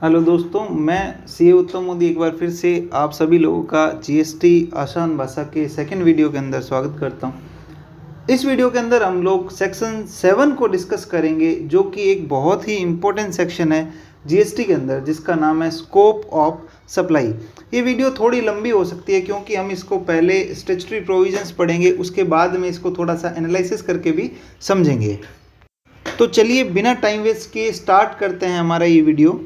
Hello दोस्तों, मैं CA उत्तम मोदी एक बार फिर से आप सभी लोगों का जीएसटी आसान भाषा के सेकंड वीडियो के अंदर स्वागत करता हूं। इस वीडियो के अंदर हम लोग सेक्शन 7 को डिस्कस करेंगे, जो कि एक बहुत ही इम्पोर्टेंट सेक्शन है जीएसटी के अंदर, जिसका नाम है स्कोप ऑफ सप्लाई। ये वीडियो थोड़ी लंबी हो सकती है क्योंकि हम इसको पहले स्टैट्यूटरी प्रोविजंस पढ़ेंगे, उसके बाद में इसको थोड़ा सा एनालिसिस करके भी समझेंगे। तो चलिए बिना टाइम वेस्ट किए स्टार्ट करते हैं हमारा ये वीडियो।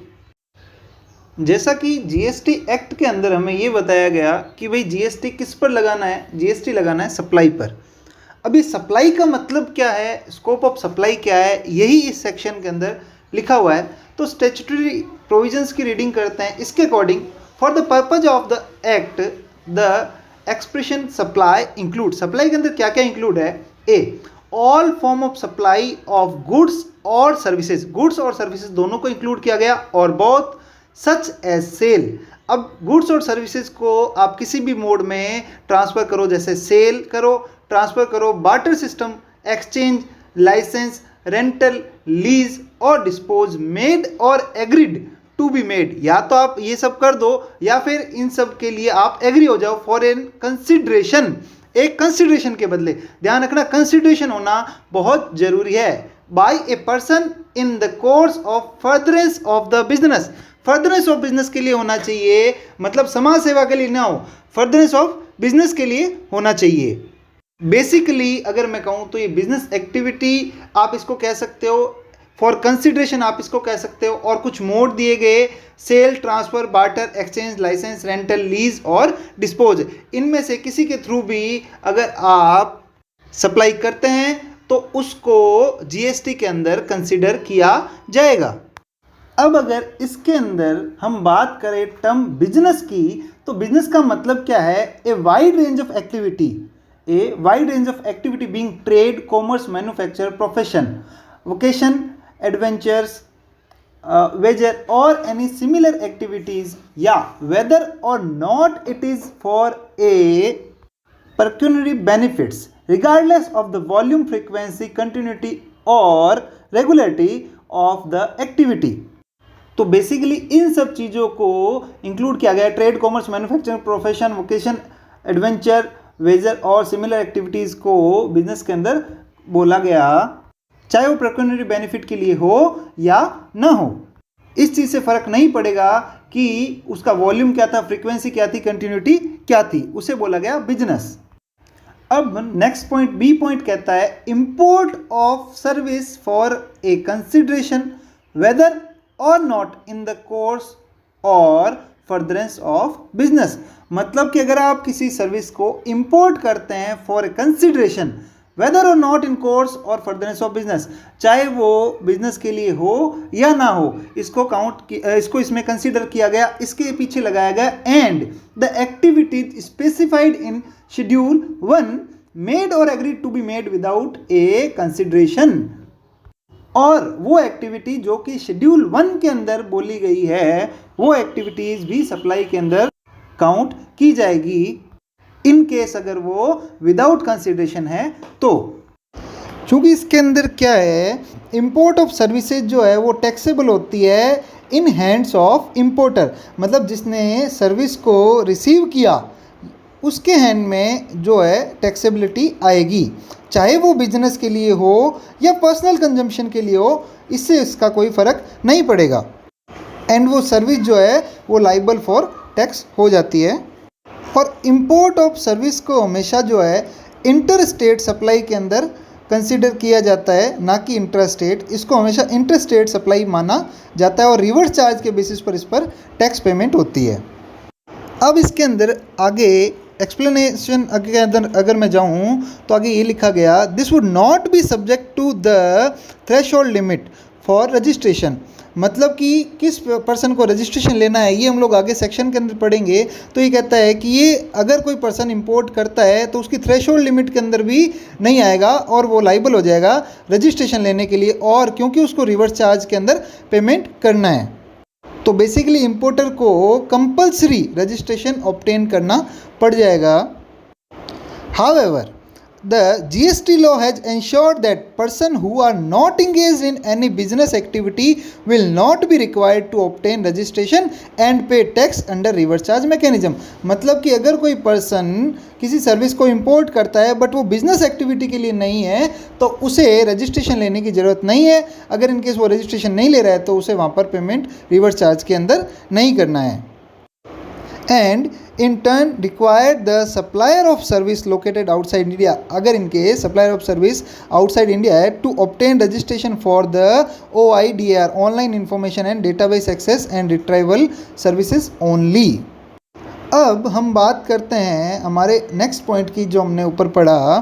जैसा कि जीएसटी एक्ट के अंदर हमें ये बताया गया कि भाई जीएसटी किस पर लगाना है, जीएसटी लगाना है सप्लाई पर। अभी सप्लाई का मतलब क्या है, स्कोप ऑफ सप्लाई क्या है, यही इस सेक्शन के अंदर लिखा हुआ है। तो स्टैट्यूटरी प्रोविजंस की रीडिंग करते हैं। इसके according, for the purpose of the act the expression supply include, supply के अंदर क्या क्या इंक्लूड है। A, all form of supply of goods और सर्विसेज, गुड्स और सर्विसेज दोनों को इंक्लूड किया गया, और बहुत सच एज सेल। अब गुड्स और सर्विसेज को आप किसी भी मोड में ट्रांसफ़र करो, जैसे सेल करो, ट्रांसफ़र करो, barter system, exchange, licence, rental, lease or dispose, made और एग्रीड टू बी मेड। या तो आप ये सब कर दो या फिर इन सब के लिए आप एग्री हो जाओ फॉर एन कंसिडरेशन, एक कंसिडरेशन के बदले। ध्यान रखना, कंसिडरेशन होना बहुत जरूरी है। By a person in the course of furtherance of the business, furtherance of business के लिए होना चाहिए, मतलब समाज सेवा के लिए ना हो, फर्दरेंस ऑफ बिजनेस के लिए होना चाहिए। बेसिकली अगर मैं कहूँ तो ये बिजनेस एक्टिविटी आप इसको कह सकते हो, फॉर कंसिडरेशन आप इसको कह सकते हो, और कुछ मोड दिए गए, sell, transfer, barter, exchange, licence, rental, lease or dispose. इनमें से किसी के थ्रू भी अगर आप सप्लाई करते हैं तो उसको जीएसटी के अंदर कंसिडर किया जाएगा। अब अगर इसके अंदर हम बात करें टर्म बिजनेस की, तो बिजनेस का मतलब क्या है, a wide range of activity, a wide range of activity being trade, commerce, manufacture, profession, vocation, adventures, wager और एनी सिमिलर एक्टिविटीज, या वेदर और not it is for a pecuniary benefits regardless of the volume, frequency, continuity और regularity of the activity। तो basically इन सब चीज़ों को include किया गया, trade, commerce, manufacturing, profession, vocation, adventure, wager और सिमिलर एक्टिविटीज़ को बिजनेस के अंदर बोला गया, चाहे वो पेक्यूनियरी बेनिफिट के लिए हो या ना हो। इस चीज़ से फ़र्क नहीं पड़ेगा कि उसका वॉल्यूम क्या था, फ्रीक्वेंसी क्या थी, कंटिन्यूटी क्या थी, उसे बोला गया बिजनेस। अब नेक्स्ट पॉइंट, बी पॉइंट कहता है import of service for a consideration whether और not in the course or furtherance of business. मतलब कि अगर आप किसी सर्विस को इंपोर्ट करते हैं फॉर ए कंसिडरेशन वेदर और not in course or furtherance of business, चाहे वो बिजनेस के लिए हो या ना हो, इसको इसमें कंसिडर किया गया, इसके पीछे लगाया गया and the activities specified in schedule 1 made और agreed to be made without a consideration. और वो एक्टिविटी जो कि शेड्यूल 1 के अंदर बोली गई है, वो एक्टिविटीज भी सप्लाई के अंदर काउंट की जाएगी, इन केस अगर वो विदाउट कंसिडरेशन है तो। चूँकि इसके अंदर क्या है, इंपोर्ट ऑफ सर्विसेज जो है वो टैक्सेबल होती है इन हैंड्स ऑफ इंपोर्टर, मतलब जिसने सर्विस को रिसीव किया उसके हैंड में जो है टैक्सेबिलिटी आएगी, चाहे वो बिजनेस के लिए हो या पर्सनल कंजम्पशन के लिए हो, इससे इसका कोई फ़र्क नहीं पड़ेगा। एंड वो सर्विस जो है वो लाइबल फॉर टैक्स हो जाती है। और इंपोर्ट ऑफ सर्विस को हमेशा जो है इंटर स्टेट सप्लाई के अंदर कंसिडर किया जाता है, ना कि इंटर स्टेट। इसको हमेशा इंटर स्टेट सप्लाई माना जाता है और रिवर्स चार्ज के बेसिस पर इस पर टैक्स पेमेंट होती है। अब इसके अंदर आगे एक्सप्लेनेशन के अंदर अगर मैं जाऊं तो आगे ये लिखा गया, this would not be subject to the threshold limit for registration. मतलब कि किस पर्सन को रजिस्ट्रेशन लेना है ये हम लोग आगे सेक्शन के अंदर पढ़ेंगे। तो ये कहता है कि ये अगर कोई पर्सन इंपोर्ट करता है तो उसकी थ्रेशोल्ड लिमिट के अंदर भी नहीं आएगा और वो लाइबल हो जाएगा रजिस्ट्रेशन लेने के लिए, और क्योंकि उसको रिवर्स चार्ज के अंदर पेमेंट करना है। तो बेसिकली इंपोर्टर को कंपल्सरी रजिस्ट्रेशन ऑब्टेन करना पड़ जाएगा। However the GST law has ensured that person who are not engaged in any business activity will not be required to obtain registration and pay tax under reverse charge mechanism. मतलब कि अगर कोई person किसी service को import करता है but वो business activity के लिए नहीं है तो उसे रजिस्ट्रेशन लेने की ज़रूरत नहीं है. अगर इनकेस वो रजिस्ट्रेशन नहीं ले रहा है तो उसे वहाँ पर पेमेंट रिवर्स चार्ज के अंदर नहीं करना है. And in turn required the supplier of service located outside India, अगर इनके supplier of service outside India है to obtain registration for the OIDR online information and database access and retrieval services only. अब हम बात करते हैं हमारे next point की जो हमने ऊपर पढ़ा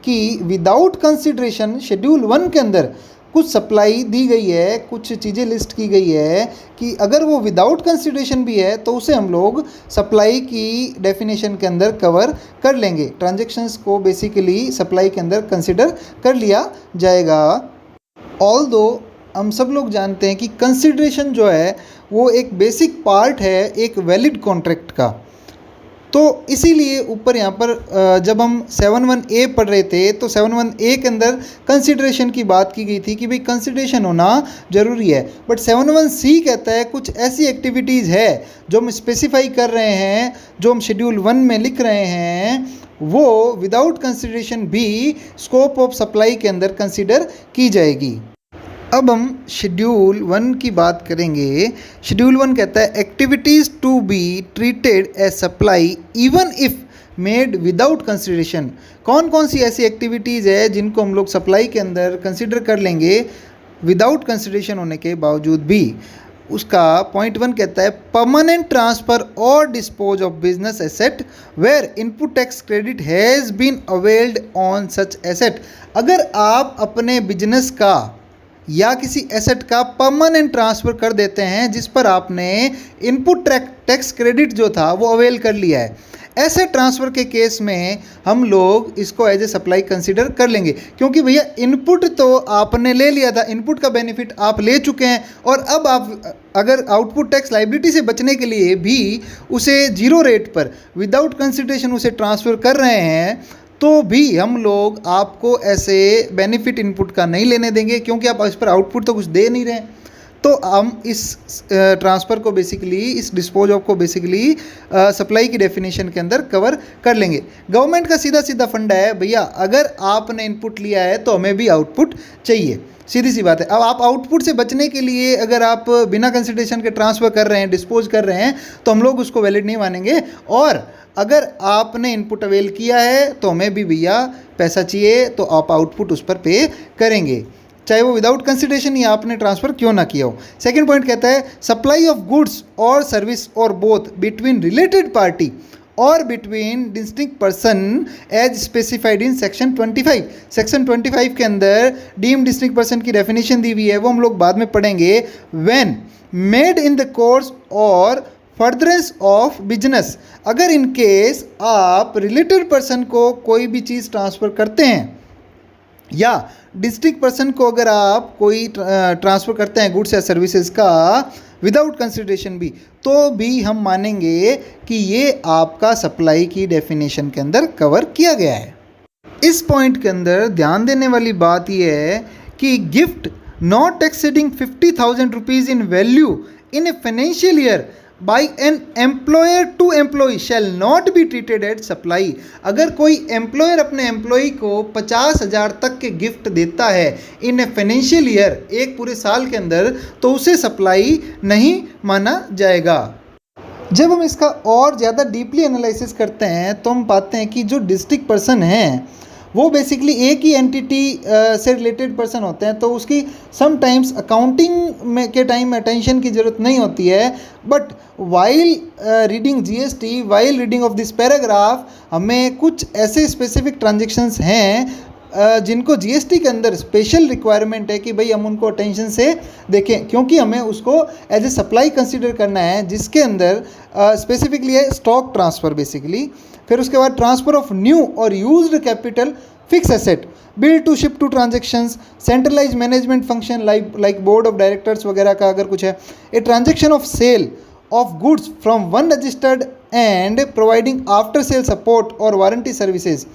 कि विदाउट कंसिडरेशन शेड्यूल 1 के अंदर कुछ सप्लाई दी गई है, कुछ चीज़ें लिस्ट की गई है कि अगर वो विदाउट कंसिडरेशन भी है तो उसे हम लोग सप्लाई की डेफिनेशन के अंदर कवर कर लेंगे. ट्रांजैक्शंस को बेसिकली सप्लाई के अंदर कंसिडर कर लिया जाएगा. ऑल्दो हम सब लोग जानते हैं कि कंसिडरेशन जो है वो एक बेसिक पार्ट है एक वैलिड कॉन्ट्रैक्ट का. तो इसीलिए ऊपर यहाँ पर जब हम 71A पढ़ रहे थे तो 71A के अंदर कंसिडरेशन की बात की गई थी कि भाई कंसिडरेशन होना ज़रूरी है. बट 71C कहता है कुछ ऐसी एक्टिविटीज़ है जो हम स्पेसिफाई कर रहे हैं, जो हम शेड्यूल 1 में लिख रहे हैं, वो विदाउट कंसिडरेशन भी स्कोप ऑफ सप्लाई के अंदर कंसिडर की जाएगी. अब हम शेड्यूल 1 की बात करेंगे. शेड्यूल 1 कहता है activities to be treated as supply even if made without consideration. कौन कौन सी ऐसी एक्टिविटीज़ है जिनको हम लोग सप्लाई के अंदर कंसिडर कर लेंगे विदाउट कंसिडरेशन होने के बावजूद भी. उसका पॉइंट 1 कहता है permanent transfer or dispose of business asset where input tax credit has been availed on such asset. अगर आप अपने बिजनेस का या किसी एसेट का परमानेंट ट्रांसफ़र कर देते हैं जिस पर आपने इनपुट टैक्स क्रेडिट जो था वो अवेल कर लिया है, ऐसे ट्रांसफ़र के केस में हम लोग इसको एज ए सप्लाई कंसिडर कर लेंगे. क्योंकि भैया इनपुट तो आपने ले लिया था, इनपुट का बेनिफिट आप ले चुके हैं और अब आप अगर आउटपुट टैक्स लाइबिलिटी से बचने के लिए भी उसे जीरो रेट पर विदाउट कंसिडरेशन उसे ट्रांसफ़र कर रहे हैं तो भी हम लोग आपको ऐसे बेनिफिट इनपुट का नहीं लेने देंगे क्योंकि आप इस पर आउटपुट तो कुछ दे नहीं रहे. तो हम इस ट्रांसफ़र को बेसिकली, इस डिस्पोज ऑफ को बेसिकली सप्लाई की डेफिनेशन के अंदर कवर कर लेंगे. गवर्नमेंट का सीधा सीधा फंडा है भैया, अगर आपने इनपुट लिया है तो हमें भी आउटपुट चाहिए, सीधी सी बात है. अब आप आउटपुट से बचने के लिए अगर आप बिना कंसिडरेशन के ट्रांसफ़र कर रहे हैं, डिस्पोज कर रहे हैं, तो हम लोग उसको वैलिड नहीं मानेंगे. और अगर आपने इनपुट अवेल किया है तो हमें भी भैया पैसा चाहिए, तो आप आउटपुट उस पर पे करेंगे, चाहे वो विदाउट कंसिडरेशन या आपने ट्रांसफ़र क्यों ना किया हो. सेकंड पॉइंट कहता है supply of goods or service or both between related party और between distinct person as specified in section 25. Section 25 के अंदर डीम्ड डिस्टिंक्ट पर्सन की डेफिनेशन दी हुई है, वो हम लोग बाद में पढ़ेंगे. When made in the course or furtherance of business. अगर इन केस आप रिलेटेड पर्सन को कोई भी चीज़ ट्रांसफ़र करते हैं या डिस्ट्रिक्ट पर्सन को अगर आप कोई ट्रांसफ़र करते हैं गुड्स या सर्विसेज का विदाउट कंसिडरेशन भी, तो भी हम मानेंगे कि ये आपका सप्लाई की डेफिनेशन के अंदर कवर किया गया है. इस पॉइंट के अंदर ध्यान देने वाली बात यह है कि gift not exceeding 50,000 rupees in value in a financial year by an employer to employee shall not be treated as supply. अगर कोई एम्प्लॉयर अपने एम्प्लॉई को 50,000 तक के गिफ्ट देता है इन ए फाइनेंशियल ईयर, एक पूरे साल के अंदर, तो उसे सप्लाई नहीं माना जाएगा. जब हम इसका और ज़्यादा डीपली एनालिसिस करते हैं तो हम पाते हैं कि जो डिस्ट्रिक्ट पर्सन हैं वो बेसिकली एक ही एंटिटी से रिलेटेड पर्सन होते हैं, तो उसकी समटाइम्स अकाउंटिंग में के टाइम अटेंशन की ज़रूरत नहीं होती है. But while reading GST, while reading of this paragraph, हमें कुछ ऐसे स्पेसिफिक ट्रांजेक्शन्स हैं जिनको जीएसटी के अंदर स्पेशल रिक्वायरमेंट है कि भाई हम उनको अटेंशन से देखें, क्योंकि हमें उसको एज ए सप्लाई कंसिडर करना है, जिसके अंदर स्पेसिफिकली है स्टॉक ट्रांसफ़र बेसिकली. फिर उसके बाद ट्रांसफ़र ऑफ न्यू और used capital fix asset, bill to ship to transactions, centralize management function like board of directors वगैरह का अगर कुछ है, a transaction of sale of goods from one registered and providing after sale support और warranty services.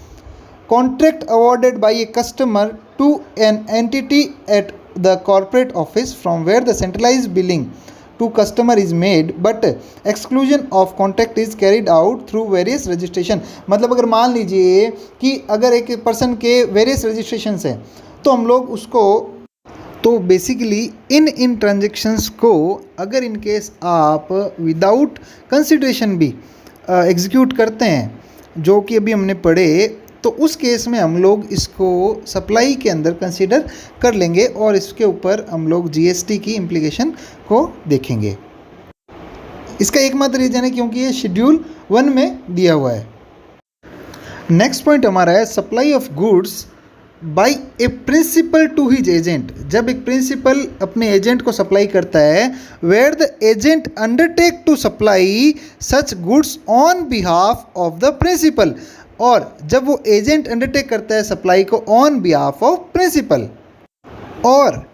contract awarded by a customer to an entity at the corporate office from where the centralized billing to customer is made but exclusion of contract is carried out through various registration। मतलब अगर मान लीजिए कि अगर एक person के various registrations हैं तो हम लोग उसको तो बेसिकली इन ट्रांजेक्शन्स को अगर इन केस आप विदाउट कंसिडरेशन भी एग्जीक्यूट करते हैं जो कि अभी हमने पढ़े तो उस केस में हम लोग इसको सप्लाई के अंदर कंसीडर कर लेंगे और इसके ऊपर हम लोग जीएसटी की इम्प्लीकेशन को देखेंगे। इसका एकमात्र रीजन है क्योंकि ये शेड्यूल 1 में दिया हुआ है। नेक्स्ट पॉइंट हमारा है supply of goods by a principal to his agent. जब एक प्रिंसिपल अपने एजेंट को सप्लाई करता है where the agent undertake to supply such goods on behalf of the principal, और जब वो एजेंट अंडरटेक करता है सप्लाई को ऑन बिहाफ ऑफ प्रिंसिपल, और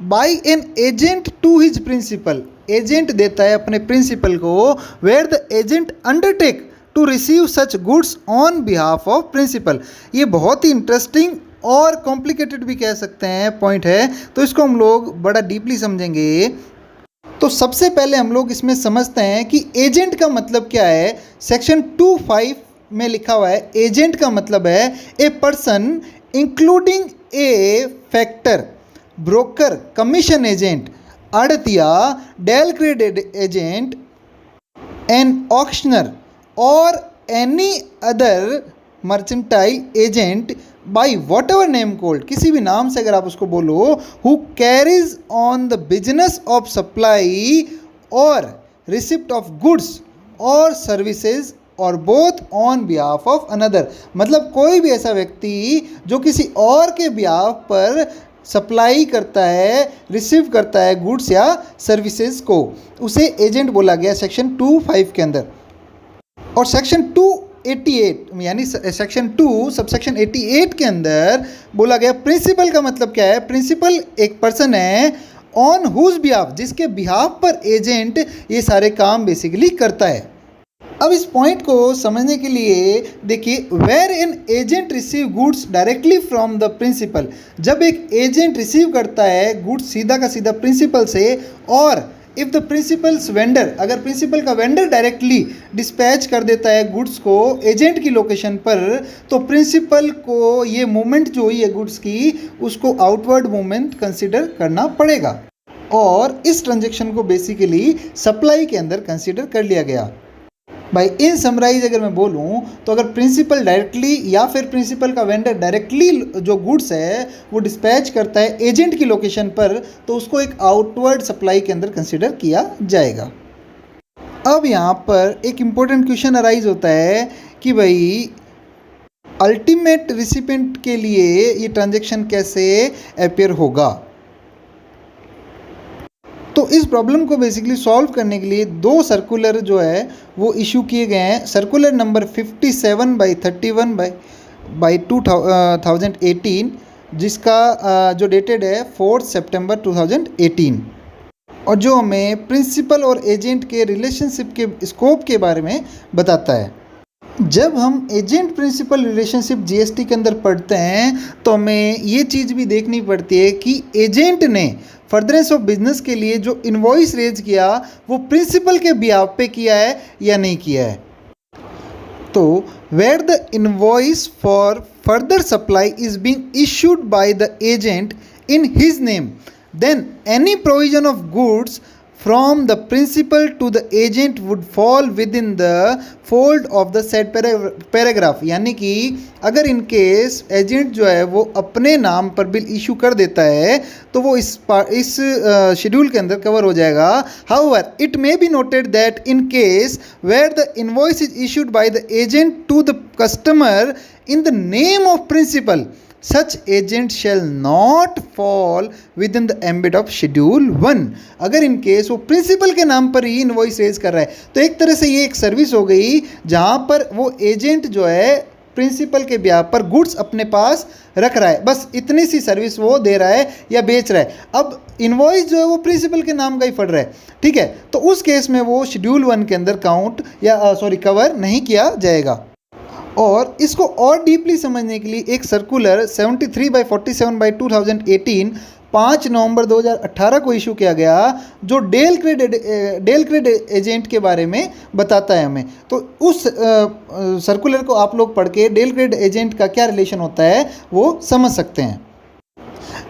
by an agent to his principal, agent देता है अपने प्रिंसिपल को where the agent undertake to receive such goods on behalf of principal. ये बहुत ही इंटरेस्टिंग और कॉम्प्लिकेटेड भी कह सकते हैं पॉइंट है, तो इसको हम लोग बड़ा डीपली समझेंगे। तो सबसे पहले हम लोग इसमें समझते हैं कि एजेंट का मतलब क्या है। सेक्शन 2(5) में लिखा हुआ है एजेंट का मतलब है a person including a factor, broker, commission agent, arhatia, del credere agent, an auctioneer और any other mercantile agent by whatever name called, किसी भी नाम से अगर आप उसको बोलो, who carries on the business of supply और रिसिप्ट ऑफ गुड्स और सर्विसेज और both on behalf of another. मतलब कोई भी ऐसा व्यक्ति जो किसी और के बिहाफ पर सप्लाई करता है, रिसीव करता है गुड्स या सर्विसेज को, उसे एजेंट बोला गया सेक्शन 2(5) के अंदर। और सेक्शन 288 यानी सेक्शन 2 सबसेक्शन 88 के अंदर बोला गया प्रिंसिपल का मतलब क्या है। प्रिंसिपल एक पर्सन है ऑन हुज बिहाफ, जिसके बिहाफ पर एजेंट ये सारे काम बेसिकली करता है। अब इस पॉइंट को समझने के लिए देखिए, where an agent receive goods directly from the principal, जब एक एजेंट रिसीव करता है गुड्स सीधा का सीधा प्रिंसिपल से, और इफ़ द प्रिंसिपल्स वेंडर, अगर प्रिंसिपल का वेंडर डायरेक्टली डिस्पैच कर देता है गुड्स को एजेंट की लोकेशन पर, तो प्रिंसिपल को ये मूवमेंट जो हुई है गुड्स की उसको आउटवर्ड मूवमेंट कंसिडर करना पड़ेगा, और इस ट्रांजेक्शन को बेसिकली सप्लाई के अंदर कंसिडर कर लिया गया। भाई इन समराइज अगर मैं बोलूँ तो अगर प्रिंसिपल डायरेक्टली या फिर प्रिंसिपल का वेंडर डायरेक्टली जो गुड्स है वो डिस्पैच करता है एजेंट की लोकेशन पर, तो उसको एक आउटवर्ड सप्लाई के अंदर कंसिडर किया जाएगा। अब यहाँ पर एक इम्पोर्टेंट क्वेश्चन अराइज होता है कि भाई अल्टीमेट रिसिपेंट के लिए ये ट्रांजेक्शन कैसे अपेयर होगा। तो इस प्रॉब्लम को बेसिकली सॉल्व करने के लिए 2 सर्कुलर जो है वो इशू किए गए हैं। सर्कुलर नंबर 57/31/2018 जिसका जो डेटेड है 4 सितंबर 2018, और जो हमें प्रिंसिपल और एजेंट के रिलेशनशिप के स्कोप के बारे में बताता है। जब हम एजेंट प्रिंसिपल रिलेशनशिप जीएसटी के अंदर पढ़ते हैं तो हमें ये चीज़ भी देखनी पड़ती है कि एजेंट ने फर्दरेंस ऑफ बिजनेस के लिए जो इनवॉइस रेज किया वो प्रिंसिपल के बिहाफ पे किया है या नहीं किया है। तो where the invoice for further supply is being issued by the agent in his name, then any provision of goods from the principal to the agent would fall within the fold of the said paragraph। यानी कि अगर in case agent जो है वो अपने नाम पर bill issue कर देता है तो वो इस शेड्यूल के अंदर कवर हो जाएगा। However, it may be noted that in case where the invoice is issued by the agent to the customer in the name of principal, such agent shall not fall within the ambit of schedule 1। अगर in case वो principal के नाम पर ही invoice raise कर रहा है तो एक तरह से ये एक सर्विस हो गई जहाँ पर वो एजेंट जो है प्रिंसिपल के ब्याह पर गुड्स अपने पास रख रहा है, बस इतनी सी सर्विस वो दे रहा है या बेच रहा है। अब इनवॉइस जो है वो प्रिंसिपल के नाम का ही पड़ रहा है, ठीक है, तो उस केस में वो शेड्यूल 1 के अंदर काउंट या कवर नहीं किया जाएगा। और इसको और डीपली समझने के लिए एक सर्कुलर 73/47/2018 5 नवंबर 2018 को इशू किया गया, जो डेल क्रेड एजेंट के बारे में बताता है हमें। तो उस सर्कुलर को आप लोग पढ़ के डेल क्रेड एजेंट का क्या रिलेशन होता है वो समझ सकते हैं।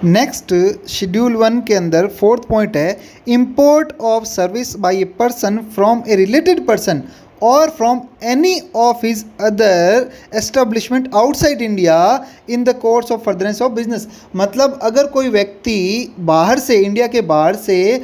नेक्स्ट शेड्यूल 1 के अंदर 4th पॉइंट है import of service by a person from a related person और from any of his other establishment outside India in the course of furtherance of business. मतलब अगर कोई व्यक्ति बाहर से, इंडिया के बाहर से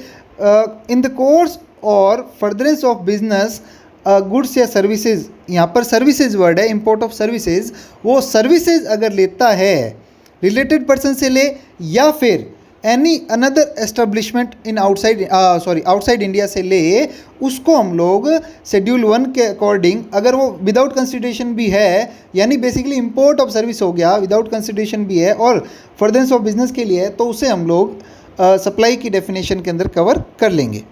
इन the course or furtherance of business goods या सर्विसेज, यहाँ पर सर्विसेज वर्ड है, इम्पोर्ट ऑफ सर्विसेज, वो सर्विसेज अगर लेता है रिलेटेड पर्सन से ले या फिर any another establishment in outside India से ले, उसको हम लोग शेड्यूल 1 के अकॉर्डिंग, अगर वो विदाउट कंसिडरेशन भी है, यानी बेसिकली इंपोर्ट ऑफ सर्विस हो गया, विदाउट कंसिडरेशन भी है और फर्दरेंस ऑफ बिजनेस के लिए है, तो उसे हम लोग सप्लाई की डेफिनेशन के अंदर कवर कर लेंगे।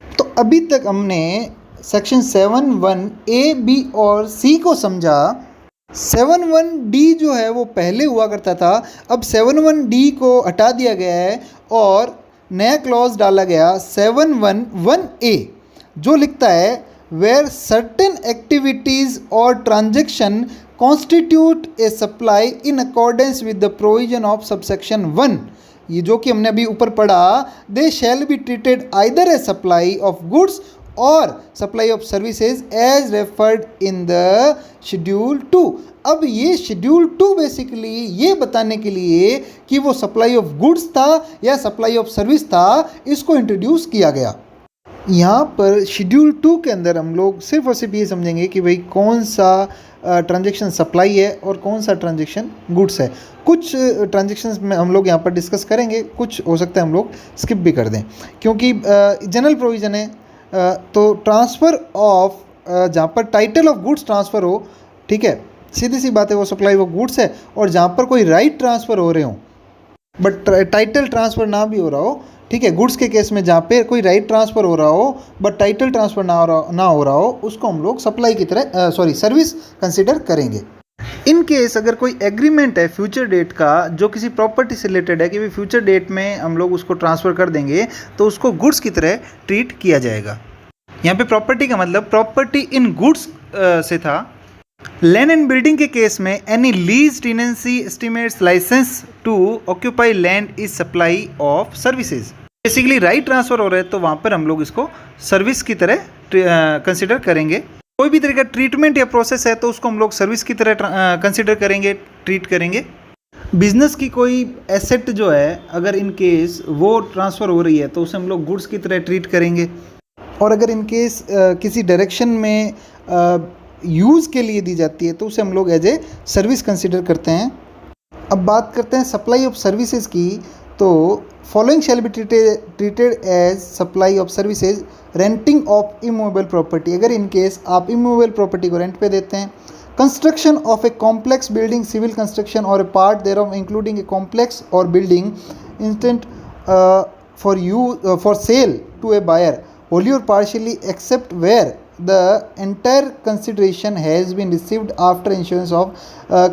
तो अभी तक हमने सेक्शन 7(1) ए, बी और सी को समझा। 7(1) डी जो है वो पहले हुआ करता था, अब 7(1) डी को हटा दिया गया है और नया क्लॉज डाला गया 7(1) ए, जो लिखता है वेयर सर्टेन एक्टिविटीज़ और transaction constitute a supply in accordance with the provision of subsection 1, ये जो कि हमने अभी ऊपर पढ़ा, they shall be treated either a supply of goods और supply of services as referred in the schedule 2। अब ये शेड्यूल 2 बेसिकली ये बताने के लिए कि वो सप्लाई ऑफ गुड्स था या सप्लाई ऑफ सर्विस था, इसको इंट्रोड्यूस किया गया। यहाँ पर शेड्यूल 2 के अंदर हम लोग सिर्फ और सिर्फ ये समझेंगे कि भाई कौन सा ट्रांजैक्शन सप्लाई है और कौन सा ट्रांजैक्शन गुड्स है। कुछ ट्रांजैक्शंस में हम लोग यहाँ पर डिस्कस करेंगे, कुछ हो सकता है हम लोग स्किप भी कर दें क्योंकि जनरल प्रोविज़न है। तो ट्रांसफ़र ऑफ, जहाँ पर टाइटल ऑफ गुड्स ट्रांसफ़र हो, ठीक है, सीधी सी बात है वो सप्लाई ऑफ गुड्स है। और जहाँ पर कोई राइट ट्रांसफ़र हो रहे हो बट टाइटल ट्रांसफ़र ना भी हो रहा हो, ठीक है, गुड्स के केस में जहाँ पे कोई राइट ट्रांसफ़र हो रहा हो बट टाइटल ट्रांसफ़र ना हो रहा हो, उसको हम लोग सप्लाई की तरह सर्विस कंसिडर करेंगे। इन केस अगर कोई एग्रीमेंट है फ्यूचर डेट का जो किसी प्रॉपर्टी से रिलेटेड है कि भाई फ्यूचर डेट में हम लोग उसको ट्रांसफ़र कर देंगे, तो उसको गुड्स की तरह ट्रीट किया जाएगा। यहाँ पे प्रॉपर्टी का मतलब प्रॉपर्टी इन गुड्स से था। लैंड एंड बिल्डिंग के केस में any lease tenancy estimates licence to occupy land is supply of services. Basically right transfer हो रहा है तो वहाँ पर हम लोग इसको सर्विस की तरह कंसिडर करेंगे। कोई भी तरह का ट्रीटमेंट या प्रोसेस है तो उसको हम लोग सर्विस की तरह कंसिडर करेंगे, ट्रीट करेंगे। बिजनेस की कोई एसेट जो है अगर इन केस वो ट्रांसफ़र हो रही है तो उसे हम लोग गुड्स की तरह ट्रीट करेंगे। और अगर इन केस किसी डायरेक्शन में यूज़ के लिए दी जाती है तो उसे हम लोग एज ए सर्विस कंसिडर करते हैं। अब बात करते हैं सप्लाई ऑफ सर्विसेज की, तो following shall be treated as supply of services renting of immovable property. अगर इन केस आप इमूवेबल प्रॉपर्टी को रेंट पे देते हैं, construction of a complex building, civil construction और a part thereof including a complex और building instant for sale to a buyer wholly or partially except where the entire consideration has been received after issuance of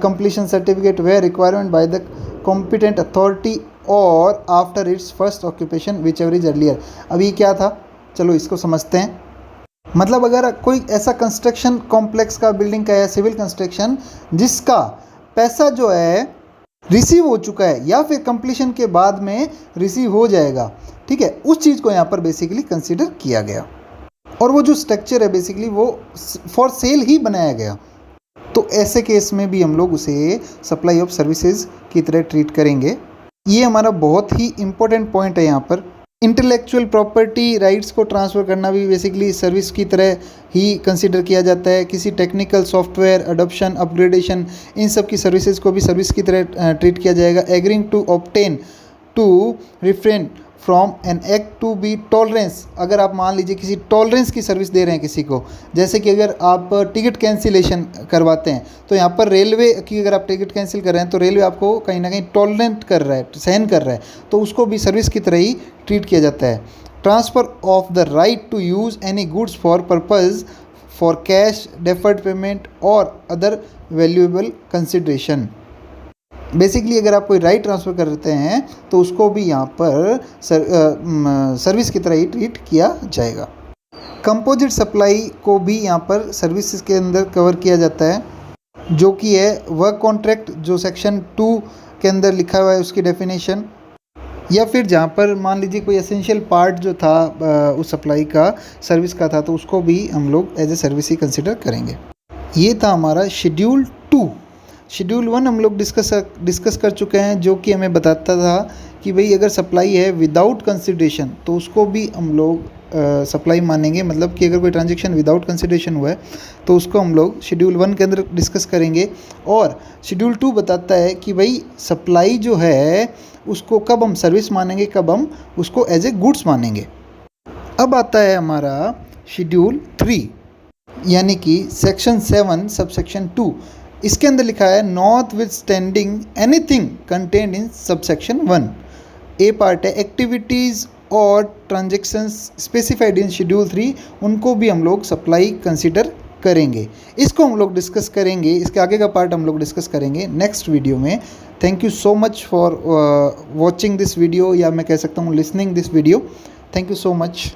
completion certificate where requirement by the competent authority or after its first occupation whichever is earlier। अभी क्या था, चलो इसको समझते हैं। मतलब अगर कोई ऐसा कंस्ट्रक्शन कॉम्प्लेक्स का, बिल्डिंग का या सिविल कंस्ट्रक्शन जिसका पैसा जो है रिसीव हो चुका है या फिर कंप्लीशन के बाद में रिसीव हो जाएगा, ठीक है, उस चीज़ को यहाँ पर बेसिकली कंसीडर किया गया। और वो जो स्ट्रक्चर है बेसिकली वो फॉर सेल ही बनाया गया, तो ऐसे केस में भी हम लोग उसे सप्लाई ऑफ सर्विसेज की तरह ट्रीट करेंगे। ये हमारा बहुत ही इम्पोर्टेंट पॉइंट है यहाँ पर। इंटेलेक्चुअल प्रॉपर्टी राइट्स को ट्रांसफ़र करना भी बेसिकली सर्विस की तरह ही कंसीडर किया जाता है। किसी टेक्निकल सॉफ्टवेयर अडॉप्शन, अपग्रेडेशन, इन सब की सर्विसेज को भी सर्विस की तरह ट्रीट किया जाएगा। Agreeing to obtain to refrain from an act to be tolerance. अगर आप मान लीजिए किसी टॉलरेंस की सर्विस दे रहे हैं किसी को, जैसे कि अगर आप टिकट कैंसिलेशन करवाते हैं तो यहाँ पर रेलवे की अगर आप टिकट कैंसिल कर रहे हैं तो रेलवे आपको कहीं ना कहीं टॉलरेंट कर रहा है, सहन कर रहा है, तो उसको भी सर्विस की तरह ही ट्रीट किया जाता है। Transfer of the right to use any goods for purpose for cash, deferred payment or other valuable consideration. Basically अगर आप कोई राइट ट्रांसफ़र करते हैं तो उसको भी यहाँ पर सर्विस की तरह ही ट्रीट किया जाएगा। कंपोजिट सप्लाई को भी यहाँ पर सर्विसेज के अंदर कवर किया जाता है, जो कि है वर्क कॉन्ट्रैक्ट, जो सेक्शन 2 के अंदर लिखा हुआ है उसकी डेफिनेशन, या फिर जहाँ पर मान लीजिए कोई एसेंशियल पार्ट जो था उस सप्लाई का सर्विस का था तो उसको भी हम लोग एज ए सर्विस ही कंसिडर करेंगे। ये था हमारा शेड्यूल 2। शेड्यूल 1 हम लोग डिस्कस कर चुके हैं, जो कि हमें बताता था कि भाई अगर सप्लाई है विदाउट कंसिडरेशन तो उसको भी हम लोग सप्लाई मानेंगे, मतलब कि अगर कोई ट्रांजैक्शन विदाउट कंसिडरेशन हुआ है तो उसको हम लोग शेड्यूल 1 के अंदर डिस्कस करेंगे। और शेड्यूल 2 बताता है कि भाई सप्लाई जो है उसको कब हम सर्विस मानेंगे, कब हम उसको एज ए गुड्स मानेंगे। अब आता है हमारा शेड्यूल 3, यानी कि सेक्शन 7 सबसेक्शन 2। इसके अंदर लिखा है not with standing anything contained in subsection 1। A part है एक्टिविटीज़ और ट्रांजेक्शन्स स्पेसिफाइड इन शेड्यूल 3, उनको भी हम लोग सप्लाई कंसिडर करेंगे। इसको हम लोग डिस्कस करेंगे, इसके आगे का पार्ट हम लोग डिस्कस करेंगे नेक्स्ट वीडियो में। Thank you so much for watching this video, या मैं कह सकता हूँ listening this video. Thank you so much.